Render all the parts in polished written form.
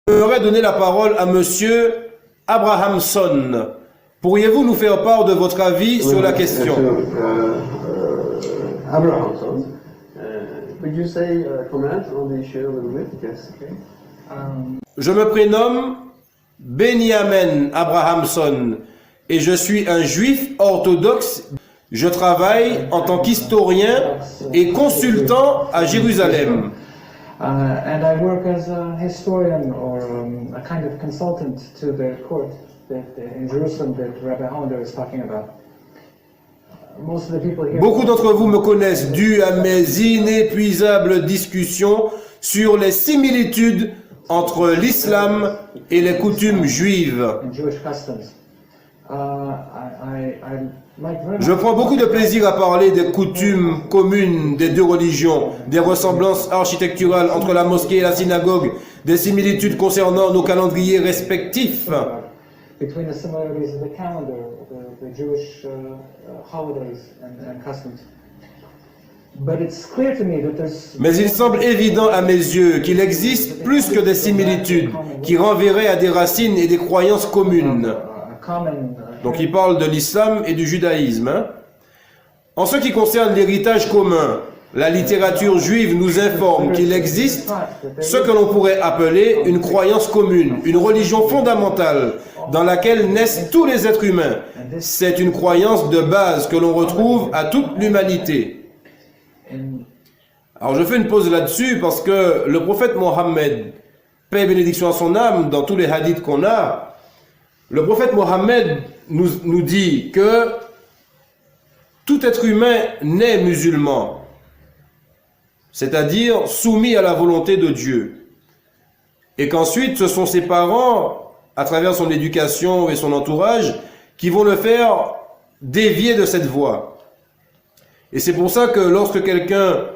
J'aimerais donner la parole à Monsieur Abrahamson. Pourriez-vous nous faire part de votre avis sur la question? Abrahamson, could you say comment on the issue a little bit? Yes. Okay. Je me prénomme Benjamin Abrahamson et je suis un juif orthodoxe. Je travaille en tant qu'historien et consultant à Jérusalem. And I work as a historian or a kind of consultant to the court in Jerusalem that Rabbi Hollander is talking about. Most of the people here. Beaucoup d'entre vous me connaissent dû à mes inépuisables discussions sur les similitudes entre l'islam et les coutumes juives. And Jewish customs. Je prends beaucoup de plaisir à parler des coutumes communes des deux religions, des ressemblances architecturales entre la mosquée et la synagogue, des similitudes concernant nos calendriers respectifs. Between the similarities of the calendar, the Jewish holidays and customs. But it's clear to me that there's. Mais il semble évident à mes yeux qu'il existe plus que des similitudes qui renverraient à des racines et des croyances communes. Donc il parle de l'islam et du judaïsme. Hein. En ce qui concerne l'héritage commun, la littérature juive nous informe qu'il existe ce que l'on pourrait appeler une croyance commune, une religion fondamentale dans laquelle naissent tous les êtres humains. C'est une croyance de base que l'on retrouve à toute l'humanité. Alors je fais une pause là-dessus parce que le prophète Mohammed, paix et bénédiction à son âme, dans tous les hadiths qu'on a, le prophète Mohammed nous dit que tout être humain naît musulman, c'est-à-dire soumis à la volonté de Dieu. Et qu'ensuite, ce sont ses parents, à travers son éducation et son entourage, qui vont le faire dévier de cette voie. Et c'est pour ça que lorsque quelqu'un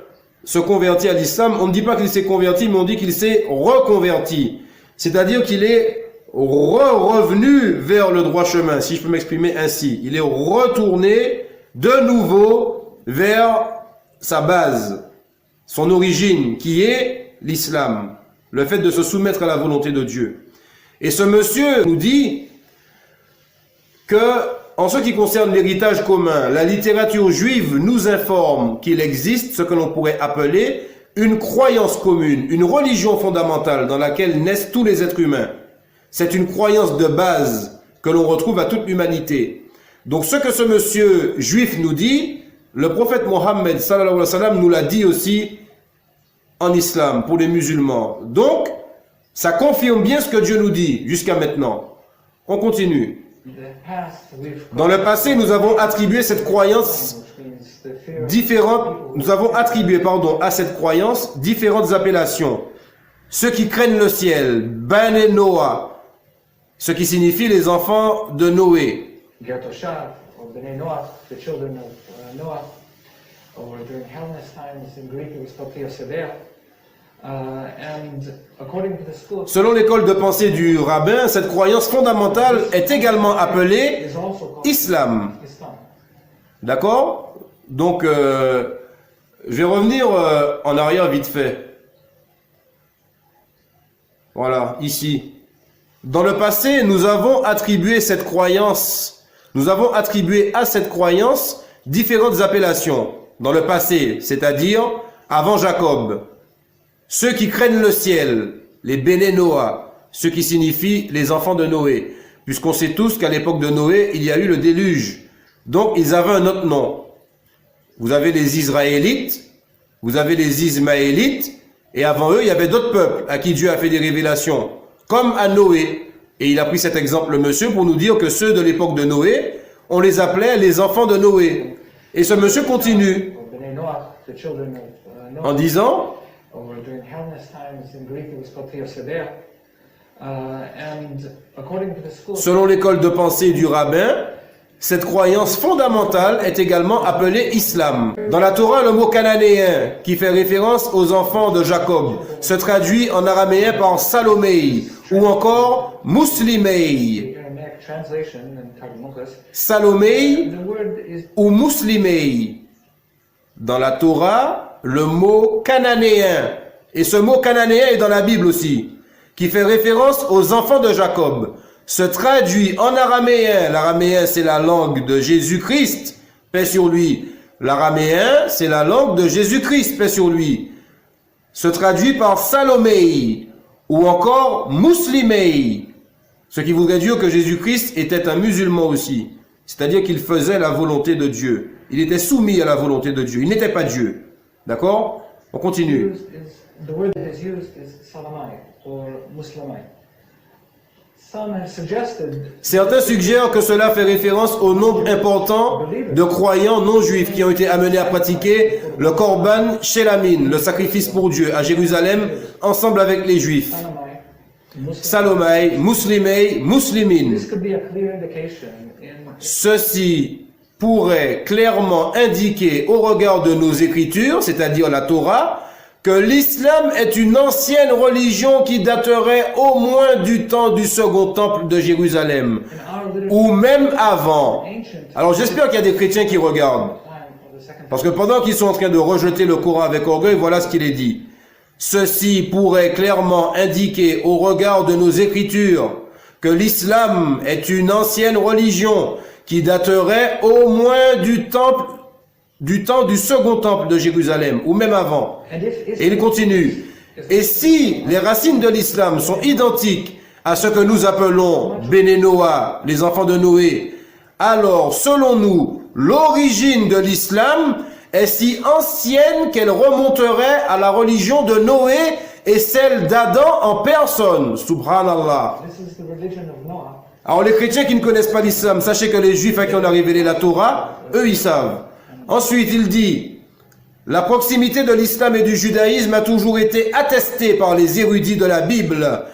se convertit à l'islam, on ne dit pas qu'il s'est converti, mais on dit qu'il s'est reconverti. C'est-à-dire qu'il est revenu vers le droit chemin, si je peux m'exprimer ainsi. Il est retourné de nouveau vers sa base, son origine, qui est l'islam, le fait de se soumettre à la volonté de Dieu. Et ce monsieur nous dit que, en ce qui concerne l'héritage commun, la littérature juive nous informe qu'il existe ce que l'on pourrait appeler une croyance commune, une religion fondamentale dans laquelle naissent tous les êtres humains. C'est une croyance de base que l'on retrouve à toute l'humanité. Donc ce que ce monsieur juif nous dit, le prophète Mohammed sallallahu alayhi wa sallam nous l'a dit aussi en islam pour les musulmans. Donc ça confirme bien ce que Dieu nous dit jusqu'à maintenant. On continue. Dans le passé, nous avons attribué cette croyance différentes, nous avons attribué, à cette croyance différentes appellations. Ceux qui craignent le ciel, Bane Noah, ce qui signifie les enfants de Noé. Selon l'école de pensée du rabbin, cette croyance fondamentale est également appelée islam. D'accord? Donc, je vais revenir en arrière vite fait. Voilà, ici. Dans le passé, nous avons attribué à cette croyance différentes appellations. Dans le passé, c'est-à-dire avant Jacob. Ceux qui craignent le ciel, les Béné Noah, ceux qui signifient les enfants de Noé. Puisqu'on sait tous qu'à l'époque de Noé, il y a eu le déluge. Donc, ils avaient un autre nom. Vous avez les Israélites, vous avez les Ismaélites, et avant eux, il y avait d'autres peuples à qui Dieu a fait des révélations, comme à Noé. Et il a pris cet exemple, le monsieur, pour nous dire que ceux de l'époque de Noé, on les appelait les enfants de Noé. Et ce monsieur continue en disant, selon l'école de pensée du rabbin, cette croyance fondamentale est également appelée islam. Dans la Torah, le mot cananéen, qui fait référence aux enfants de Jacob, se traduit en araméen par Salomei, ou encore Muslimei. Salomei ou Muslimei. Dans la Torah, le mot cananéen, et ce mot cananéen est dans la Bible aussi, qui fait référence aux enfants de Jacob, se traduit en araméen. L'araméen, c'est la langue de Jésus-Christ, paix sur lui. L'araméen, c'est la langue de Jésus-Christ, paix sur lui. Se traduit par Salomei ou encore Muslimei, ce qui voudrait dire que Jésus-Christ était un musulman aussi, c'est-à-dire qu'il faisait la volonté de Dieu. Il était soumis à la volonté de Dieu, il n'était pas Dieu. D'accord? On continue. The word that is used is Salamai or Muslimai. Some have suggested Certains suggèrent que cela fait référence au nombre important de croyants non juifs qui ont été amenés à pratiquer le Korban Shelamin, le sacrifice pour Dieu, à Jérusalem, ensemble avec les juifs. Salamai, Muslim. Salomai, Muslimei, Muslimin. This could be a clear indication in Ceci pourrait clairement indiquer au regard de nos écritures, c'est-à-dire la Torah, que l'islam est une ancienne religion qui daterait au moins du temps du second temple de Jérusalem, our literature ou même avant. ancient Alors j'espère qu'il y a des chrétiens qui regardent, time of the second parce que pendant qu'ils sont en train de rejeter le Coran avec orgueil, voilà ce qu'il est dit. Ceci pourrait clairement indiquer au regard de nos écritures que l'islam est une ancienne religion qui daterait au moins du temps du second temple de Jérusalem, ou même avant. And if Et il continue. Et si les racines de l'islam sont identiques à ce que nous appelons Béné Noah, les enfants de Noé, alors, selon nous, l'origine de l'islam est si ancienne qu'elle remonterait à la religion de Noé et celle d'Adam en personne. Subhanallah. this is the religion of Noah, Alors les chrétiens qui ne connaissent pas l'islam, sachez que les juifs à qui on a révélé la Torah, eux ils savent. Ensuite il dit, la proximité de l'islam et du judaïsme a toujours été attestée par les érudits de la Bible